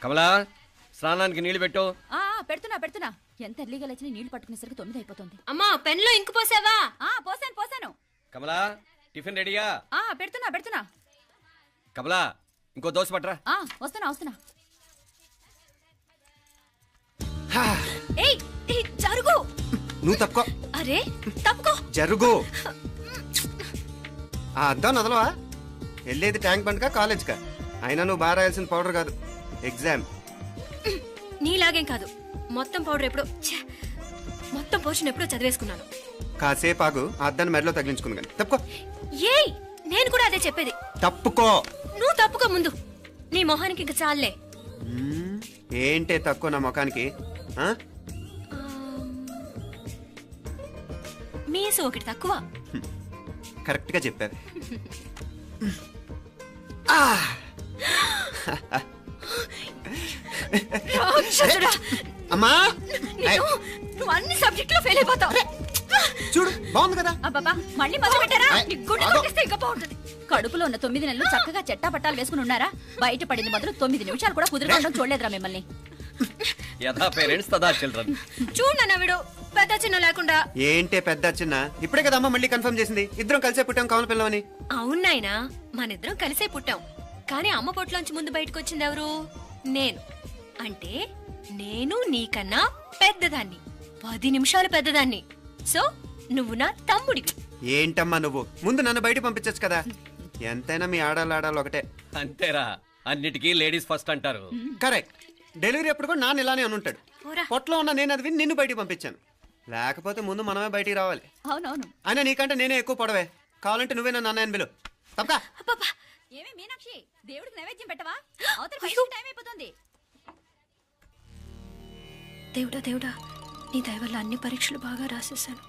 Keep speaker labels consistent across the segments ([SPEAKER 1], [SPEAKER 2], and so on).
[SPEAKER 1] కమలా స్నానానికి నీళ్లు పెట్టు.
[SPEAKER 2] పెడుతున్నా ఎంత ఎర్లీగా లేచిన నీళ్లు పట్టుకునేసరికి 9 అయిపోతుంది.
[SPEAKER 3] అమ్మా పెన్లో ఇంకు పోసావా?
[SPEAKER 2] పోసాను.
[SPEAKER 1] కమలా టిఫిన్ రెడీయా?
[SPEAKER 2] పెడుతున్నా.
[SPEAKER 1] కమలా ఇంకో దోశ పట్రా.
[SPEAKER 2] వస్తున్నా. ఏయ్ జరుగు.
[SPEAKER 4] నువ్వు తప్పుకో.
[SPEAKER 2] అరే తప్పుకో.
[SPEAKER 4] జరుగు. అద్దాం వదలవా? వెళ్ళేది ట్యాంక్ బండ్కా కాలేజ్కా? అయినా నువ్వు బాగా రాయాల్సిన పౌడర్ కాదు, ఎగ్జామ్.
[SPEAKER 3] నీలాగేం కాదు, మొత్తం పౌడర్ ఎప్పుడో మొత్తం పోర్షన్ ఎప్పుడో చదివేసుకున్నాను.
[SPEAKER 4] కాసేపు ఆగు, ఆ అద్దాన్ని మెడలో తగిలించుకుంది కానీ. తప్పుకో.
[SPEAKER 3] ఏయ్ నేను కూడా అదే చెప్పేది.
[SPEAKER 4] తప్పుకో.
[SPEAKER 3] నువ్వు తప్పుకో ముందు. నీ మొహానికి ఇంక చాలే.
[SPEAKER 4] ఏంటే తక్కువ నా ముఖానికి?
[SPEAKER 3] మీసు ఒకటి తక్కువ.
[SPEAKER 4] కరెక్ట్ గా చెప్పారు. అమ్మా
[SPEAKER 3] నువ్వు అన్ని సబ్జెక్ట్ లో ఫెయిల్ అయిపోతావు.
[SPEAKER 4] చూడు బాగుంది కదా.
[SPEAKER 2] అబ్బబ్బా మళ్ళీ మొదలు పెట్టారా? ఇంకా బాగుంటుంది. కడుపులో ఉన్న 9 నెలలు చక్కగా చెట్టా పట్టాలు వేసుకుని ఉన్నారా? బయట పడింది మొదలు 9 నిమిషాలు కూడా కుదురుకోవడం చూడలేదురా మిమ్మల్ని.
[SPEAKER 1] యథా పేరెంట్స్ తదా చిల్డ్రన్.
[SPEAKER 3] చూడన్నా వీడు పెద్ద చిన్న లేకుండా.
[SPEAKER 4] ఏంటే పెద్ద చిన్న? ఇప్పుడే కదా అమ్మ మళ్ళీ కన్ఫర్మ్ చేసింది ఇద్దరం కలిసే పుట్టాం కావాలి పిల్లవని.
[SPEAKER 3] అవునాయనా మనిద్దరం కలిసే పుట్టాం, కానీ అమ్మ పొట్లోంచి ముందు బయటకు వచ్చింది ఎవరు? నేను. అంటే నేను నీకన్నా పెద్దదాన్ని, 10 నిమిషాలు పెద్దదాన్ని. సో నువ్వు నా తమ్ముడివి.
[SPEAKER 4] ఏంటమ్మా నువ్వు? ముందు నన్ను బయట పంపించచ్చు కదా. ఎంతైనా మీ ఆడాలి ఒకటే.
[SPEAKER 1] అంతేరా, అన్నిటికీ లేడీస్ ఫస్ట్ అంటారు.
[SPEAKER 4] కరెక్ట్. డెలివరీ అప్పుడు కూడా నాన్న ఇలానే అని ఉంటాడు. పొట్లో ఉన్న నేను అది విని నిన్ను బయటికి పంపించాను. లేకపోతే ముందు మనమే బయటికి రావాలి.
[SPEAKER 2] అవునవును.
[SPEAKER 4] అయినా నీకంటే నేనే ఎక్కువ పొడవే. కావాలంటే నువ్వే నన్ను అన్నయ్యను పిలు. తప్పకా.
[SPEAKER 2] ఏమి మీనాక్షి, దేవుడికి నైవేద్యం పెట్టవా? అవతల టైం అయిపోతుంది.
[SPEAKER 3] దేవుడా నీ దయ వల్ల అన్ని పరీక్షలు బాగా రాసేసాను.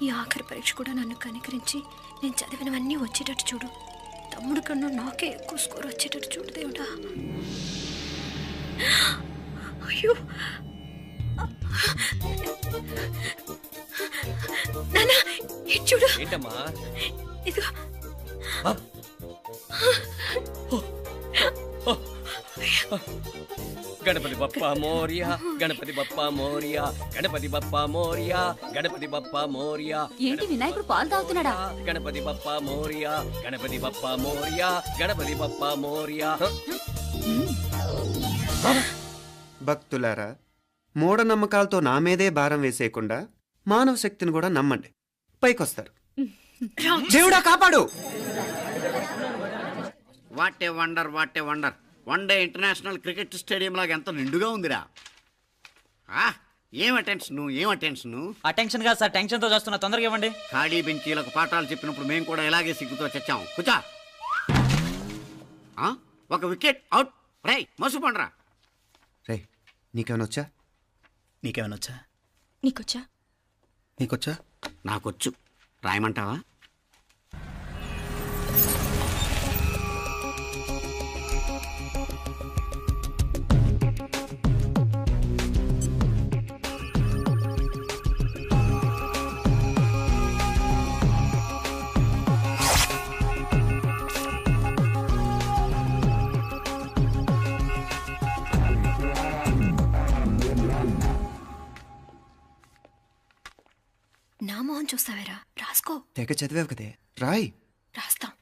[SPEAKER 3] ఈ ఆఖరి పరీక్ష కూడా నన్ను కనికరించి నేను చదివినవన్నీ వచ్చేటట్టు చూడు. తమ్ముడు కన్నా నాకే ఎక్కువ స్కోర్ వచ్చేటట్టు చూడు దేవుడా. అయ్యో నానా చూడు.
[SPEAKER 1] ఏంటమ్మా?
[SPEAKER 3] ఇదిగో.
[SPEAKER 1] గణపతి బప్పా మోరియా, గణపతి బప్పా మోరియా, గణపతి బప్పా మోరియా, గణపతి బప్పా మోరియా.
[SPEAKER 2] ఏంటి వినాయకుడు పాలు తాగుతున్నాడా?
[SPEAKER 1] గణపతి బప్పా మోరియా, గణపతి బప్పా మోరియా, గణపతి బప్పా మోరియా.
[SPEAKER 4] భక్తులారా, మూఢనమ్మకాలతో నా మీదే భారం వేసేయకుండా మానవ శక్తిని కూడా నమ్మండి, పైకొస్తారు. దేవుడా కాపాడు.
[SPEAKER 5] What a wonder, what a wonder. One day international cricket stadium లాగా ఎంత నిండుగా ఉందిరా. ఏం అటెన్షన్?
[SPEAKER 6] అటెన్షన్ కాదు సార్, టెన్షన్ తో చూస్తున్నా. తొందరగా ఇవ్వండి.
[SPEAKER 5] ఖాళీ బెంచీలకు పాఠాలు చెప్పినప్పుడు మేము కూడా ఇలాగే సిగ్గుతో చచ్చాం. కూర్చో. ఒక వికెట్ అవుట్. రై మసు పండరా.
[SPEAKER 4] రే నీకేమైనా వచ్చా?
[SPEAKER 6] నీకేమైనా వచ్చా?
[SPEAKER 4] నీకొచ్చా?
[SPEAKER 5] నాకొచ్చు. రాయమంటావా?
[SPEAKER 3] నా మొహం చూస్తావేరా? రాసుకో.
[SPEAKER 4] తెగ చదివావు కదే, రాయ్.
[SPEAKER 3] రాస్తాం.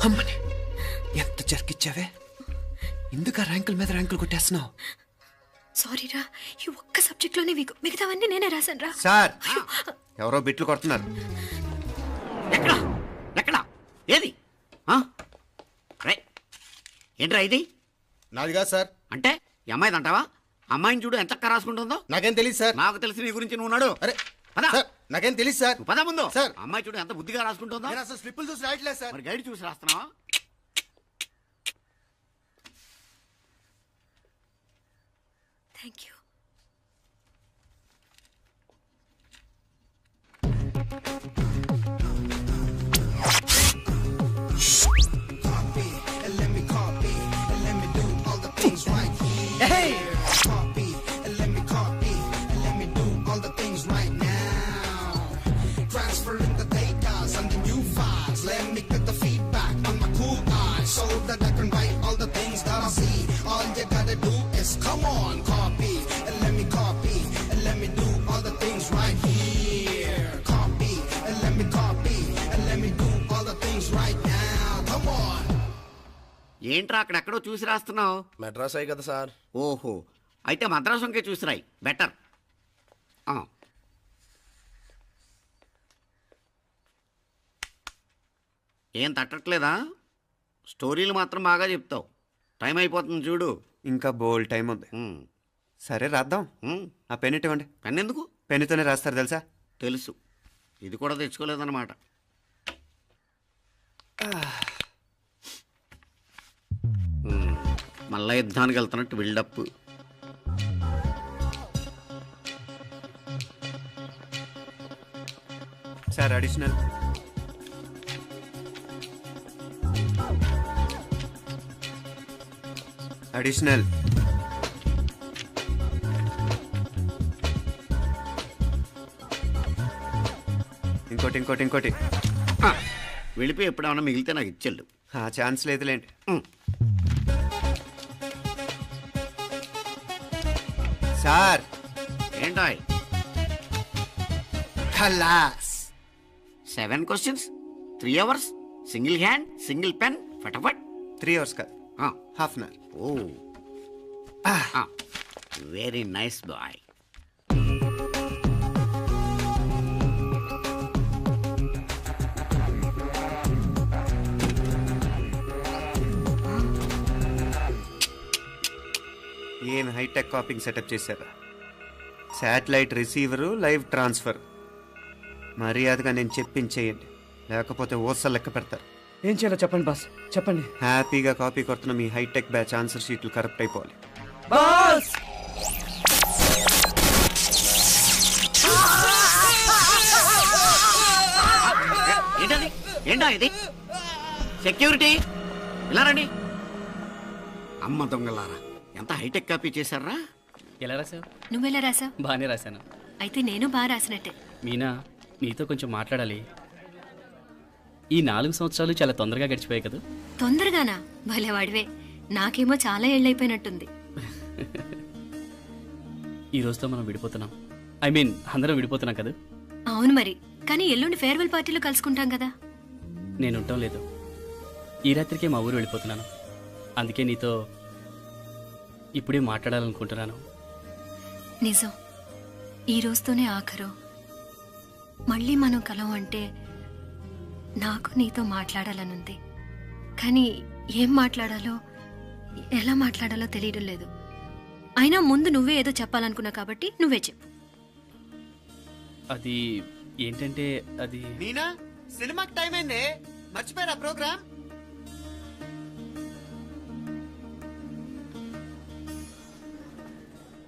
[SPEAKER 4] అమ్మని ఎంత జరికిచ్చావే. ఎందుకు ర్యాంకుల మీద ర్యాంకులు కొట్టేస్తున్నావు?
[SPEAKER 3] సారీరా, ఈ ఒక్క సబ్జెక్ట్ లోనే మిగతావన్నీ నేనే రాశాను రా.
[SPEAKER 4] సార్ ఎవరో బిట్లు కొడుతున్నారు.
[SPEAKER 5] ఎక్కడా ఏది? ఏంట్రా ఇది?
[SPEAKER 7] నాది కాదు సార్.
[SPEAKER 5] అంటే ఈ అమ్మాయిది అంటావా? అమ్మాయిని చూడు ఎంత రాసుకుంటుందో.
[SPEAKER 7] నాకేం తెలియదు సార్.
[SPEAKER 5] నాకు తెలిసి నీ గురించి నువ్వు నాడు.
[SPEAKER 7] అరే
[SPEAKER 5] పదా.
[SPEAKER 7] నాకేం తెలియదు సార్.
[SPEAKER 5] పదా ముందు.
[SPEAKER 7] సార్
[SPEAKER 5] అమ్మాయి చూడు ఎంత బుద్ధిగా రాసుకుంటుందో.
[SPEAKER 7] నేను అసలు స్లిప్పులు చూసి రాయట్లేదు సార్.
[SPEAKER 5] మరి గైడ్ చూసి రాస్తున్నావా?
[SPEAKER 3] Thank you.
[SPEAKER 5] ఏంట్రా అక్కడెక్కడో చూసి రాస్తున్నావు?
[SPEAKER 7] మెడ్రాస్ అయ్యి కదా సార్.
[SPEAKER 5] ఓహో, అయితే మద్రాసు వంకే చూసి రాయి, బెటర్. ఏం తట్టట్లేదా? స్టోరీలు మాత్రం బాగా చెప్తావు. టైం అయిపోతుంది చూడు.
[SPEAKER 4] ఇంకా బోల్డ్ టైం ఉంది. సరే రాద్దాం. ఆ పెన్ ఇవ్వండి.
[SPEAKER 5] పెన్ ఎందుకు?
[SPEAKER 4] పెన్నుతోనే రాస్తారు తెలుసా?
[SPEAKER 5] తెలుసు. ఇది కూడా తెచ్చుకోలేదన్నమాట. మళ్ళా యుద్ధానికి వెళ్తున్నట్టు బిల్డప్.
[SPEAKER 4] Sir additional. అడిషనల్. ఇంకోటి ఇంకోటి ఇంకోటి.
[SPEAKER 5] వెళ్ళిపోయి ఎప్పుడేమన్నా మిగిలితే నాకు ఇచ్చెళ్ళు.
[SPEAKER 4] ఆ ఛాన్స్ లేదులేండి. సార్
[SPEAKER 5] ఏంటాయ్?
[SPEAKER 4] ఖలాస్.
[SPEAKER 5] 7 questions, 3 hours, single hand, single pen, ఫటాఫట్.
[SPEAKER 4] 3 hours కాదు, half an hour.
[SPEAKER 5] Oh, very nice boy.
[SPEAKER 4] ఏం హైటెక్ కాపింగ్ సెటప్ చేశారా? Satellite receiver, live transfer. మర్యాదగా నేను చెప్పించేయండి, లేకపోతే ఓసలు లెక్క పెడతారు.
[SPEAKER 1] ఏం చేయాలో చెప్పండి బాస్, చెప్పండి.
[SPEAKER 4] హ్యాపీగా కాపీ కొడుతున్న మీ హైటెక్ బ్యాచ్ ఆన్సర్ షీట్లు కరెక్ట్ అయిపోవాలి.
[SPEAKER 1] బాస్
[SPEAKER 5] ఏంటది? ఏంటా ఇది? సెక్యూరిటీ ఇలా రండి. అమ్మ దొంగలారా, ఎంత హైటెక్ కాపీ చేశారా?
[SPEAKER 1] ఎలా రాసావు?
[SPEAKER 3] నువ్వెలా రాసావు?
[SPEAKER 1] బాగానే రాశాను.
[SPEAKER 3] అయితే నేను బాగా రాసినట్టే.
[SPEAKER 1] మీనా, నీతో కొంచెం మాట్లాడాలి. ఈ 4 సంవత్సరాలు చాలా తొందరగా గడిచిపోయాయి కదా?
[SPEAKER 3] తొందరగానా? భలేవాడివే. నాకేమో చాలా ఏళ్ళైపోయినట్టుంది.
[SPEAKER 1] ఈ రోజుతో మనం విడిపోతున్నాం. ఐ మీన్ అందరం విడిపోతున్నాం కదా?
[SPEAKER 3] అవును మరి, కానీ ఎల్లుండి ఫేర్వెల్ పార్టీలో కలుసుకుంటాం కదా.
[SPEAKER 1] నేను ఉండటం లేదు. ఈ రాత్రికే మా ఊరు వెళ్ళిపోతున్నాను. అందుకే నీతో ఇప్పుడే మాట్లాడాలనుకుంటున్నాను.
[SPEAKER 3] నిజం, ఈ రోజుతోనే ఆఖరు. మళ్ళీ మనం కలం అంటే నాకు నీతో మాట్లాడాలనుంది. కానీ ఏం మాట్లాడాలో, ఎలా మాట్లాడాలో తెలియడం లేదు. అయినా ముందు నువ్వే ఏదో చెప్పాలనుకున్నా కాబట్టి నువ్వే చెప్పు.
[SPEAKER 1] అది ఏంటంటే అది
[SPEAKER 4] మీనా, సినిమాకి టైం అయింది, మర్చిపోయారా ప్రోగ్రామ్?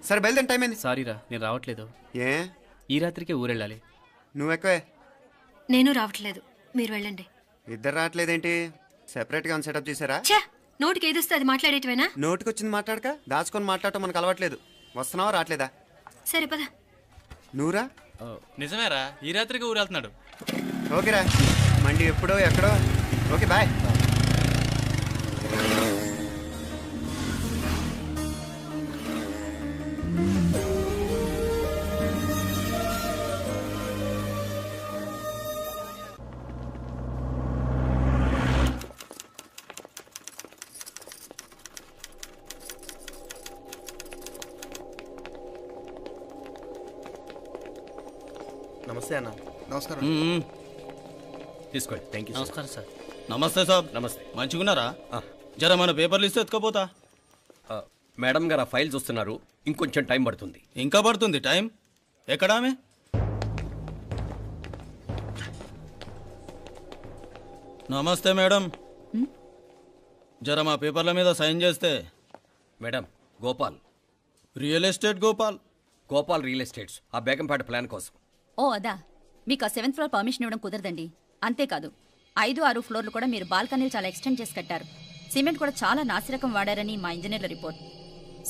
[SPEAKER 4] సరే బయలుదేరి, టైం అయింది.
[SPEAKER 1] సారీరా, నేను రావట్లేదు.
[SPEAKER 4] ఏ?
[SPEAKER 1] ఈ రాత్రికే ఊరెళ్ళాలి.
[SPEAKER 4] నువ్వు ఎక్కువే.
[SPEAKER 3] నేను రావట్లేదు, మీరు వెళ్ళండి.
[SPEAKER 4] ఇద్దరు రావట్లేదేంటి? సెపరేట్గా సెటప్ చేశారా?
[SPEAKER 3] ఛే, నోటికి ఏదొస్తే అది మాట్లాడేటివేనా?
[SPEAKER 4] నోటికొచ్చింది మాట్లాడక దాచుకొని మాట్లాడటం మనకు అలవాట్లేదు. వస్తున్నావా రావట్లేదా?
[SPEAKER 3] సరే పద.
[SPEAKER 4] నువ్వురా.
[SPEAKER 8] నిజమేరా, ఈ రాత్రికి ఊరెళ్తున్నాడు.
[SPEAKER 4] ఓకేరా, మండి ఎప్పుడో ఎక్కడో. Okay bye.
[SPEAKER 7] నమస్తే అన్న. నమస్కారం.
[SPEAKER 1] తీసుకోండి. Thank you.
[SPEAKER 8] నమస్కారం సార్. నమస్తే సాబ్.
[SPEAKER 1] నమస్తే.
[SPEAKER 8] మంచిగున్నారా? జర మన పేపర్లు ఇస్తే ఎత్తుకపోతా.
[SPEAKER 1] మేడం గారు ఆ ఫైల్ చూస్తున్నారు, ఇంకొంచెం టైం పడుతుంది.
[SPEAKER 8] ఇంకా పడుతుంది టైం? ఎక్కడా ఆమె? నమస్తే మేడం, జర మా పేపర్ల మీద సైన్ చేస్తే.
[SPEAKER 1] Madam, Gopal.
[SPEAKER 8] Real estate Gopal.
[SPEAKER 1] Gopal real estates, ఆ బేగంపేట ప్లాన్ కోసం.
[SPEAKER 2] ఓ అదా, మీకు ఆ 7th ఫ్లోర్ పర్మిషన్ ఇవ్వడం కుదరదండి. అంతేకాదు 5, 6 ఫ్లోర్లు కూడా మీరు బాల్కనీలు చాలా ఎక్స్టెండ్ చేసి కట్టారు. సిమెంట్ కూడా చాలా నాసిరకం వాడారని మా ఇంజనీర్ల రిపోర్ట్.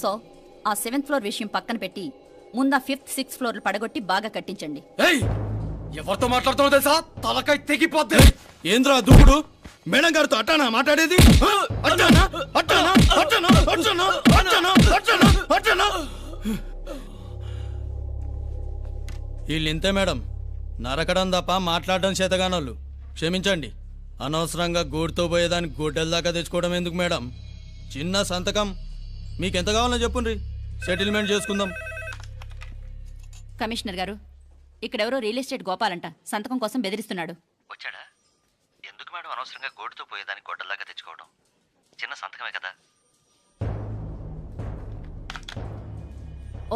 [SPEAKER 2] సో ఆ 7th ఫ్లోర్ విషయం పక్కన పెట్టి ముందు ఆ 5th, 6th ఫ్లోర్లు పడగొట్టి బాగా కట్టించండి.
[SPEAKER 8] ఎవరితో మాట్లాడుతున్నావు తెలుసా? తలకాయ తెగిపోద్ది. ఏంద్రా దూకుడు? మేడం గారితో అట్టానా మాట్లాడేది? అట్టానా అట్టానా అట్టానా అట్టానా అట్టానా అట్టానా అట్టానా? వీళ్ళు ఇంతే మేడం, నరకడం తప్ప మాట్లాడడం చేతగానోళ్ళు. క్షమించండి. అనవసరంగా గోడుతో పోయేదానికి గోటెల దాకా తెచ్చుకోవడం ఎందుకు మేడం? చిన్న సంతకం మీకు ఎంత కావాలో చెప్పుండ్రి, సెటిల్మెంట్ చేసుకుందాం.
[SPEAKER 2] కమిషనర్ గారు, ఇక్కడెవరో రియల్ ఎస్టేట్ గోపాలంట సంతకం కోసం బెదిరిస్తున్నాడు.
[SPEAKER 9] వచ్చాడా? ఎందుకు మేడం అనవసరంగా గోటుతో పోయేదానికి గొడ్డల్లాగా తెచ్చుకోవడం? చిన్న సంతకమే కదా.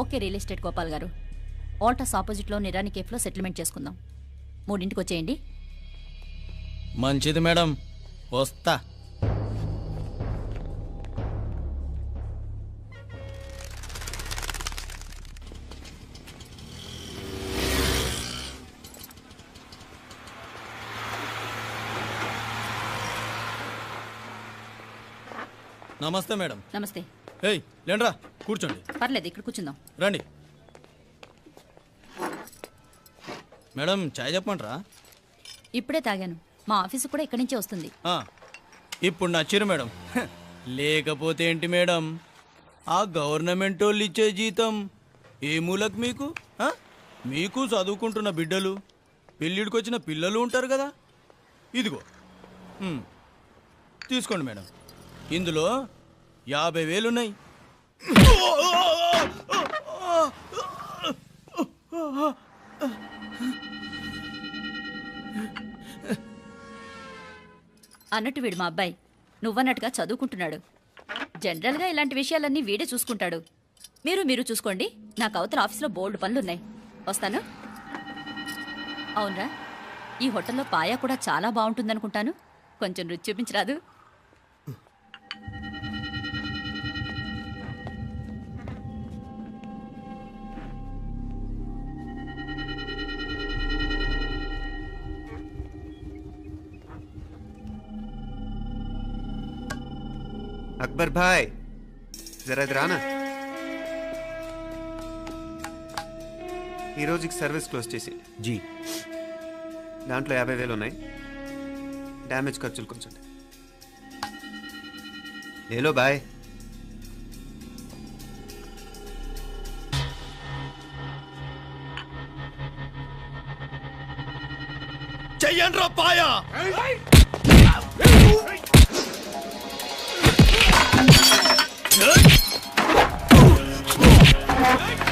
[SPEAKER 2] ఓకే రియల్ ఎస్టేట్ గోపాల్ గారు, ఆల్టాస్ ఆపోజిట్లో నిరాని కేఫ్లో సెటిల్మెంట్ చేసుకుందాం. 3ంటికి వచ్చేయండి.
[SPEAKER 8] మంచిది మేడం, వస్తా. నమస్తే మేడం.
[SPEAKER 2] నమస్తే.
[SPEAKER 8] ఏయ్ లేండ్రా, కూర్చోండి.
[SPEAKER 2] పర్లేదు, ఇక్కడ కూర్చుందాం.
[SPEAKER 8] రండి మేడం, చాయ్ చెప్పమంటారా?
[SPEAKER 2] ఇప్పుడే తాగాను. మా ఆఫీసు కూడా ఇక్కడి నుంచే వస్తుంది.
[SPEAKER 8] ఇప్పుడు నచ్చిరు మేడం. లేకపోతే ఏంటి మేడం, ఆ గవర్నమెంట్ వాళ్ళు ఇచ్చే జీతం ఏ మూలకు మీకు? మీకు చదువుకుంటున్న బిడ్డలు, పెళ్ళిడికి వచ్చిన పిల్లలు ఉంటారు కదా. ఇదిగో తీసుకోండి మేడం, ఇందులో 50,000 ఉన్నాయి.
[SPEAKER 2] అన్నట్టు వీడు మా అబ్బాయి నువ్వన్నట్టుగా చదువుకుంటున్నాడు. జనరల్గా ఇలాంటి విషయాలన్నీ వీడే చూసుకుంటాడు. మీరు చూసుకోండి. నాకు అవతల ఆఫీస్లో బోల్డ్ పనులున్నాయి. వస్తాను. అవునరా, ఈ హోటల్లో పాయా కూడా చాలా బాగుంటుందనుకుంటాను. కొంచెం రుచి చూపించరాదు?
[SPEAKER 4] అక్బర్ భాయ్ జరా ఇది రానా. ఈ రోజుకి సర్వీస్ క్లోజ్ చేసి
[SPEAKER 6] జీ.
[SPEAKER 4] దాంట్లో 50,000 ఉన్నాయి. డ్యామేజ్ ఖర్చులు కొంచెం. లేలో బాయ్.
[SPEAKER 8] చెయ్యండ్రా పాయా. Hey!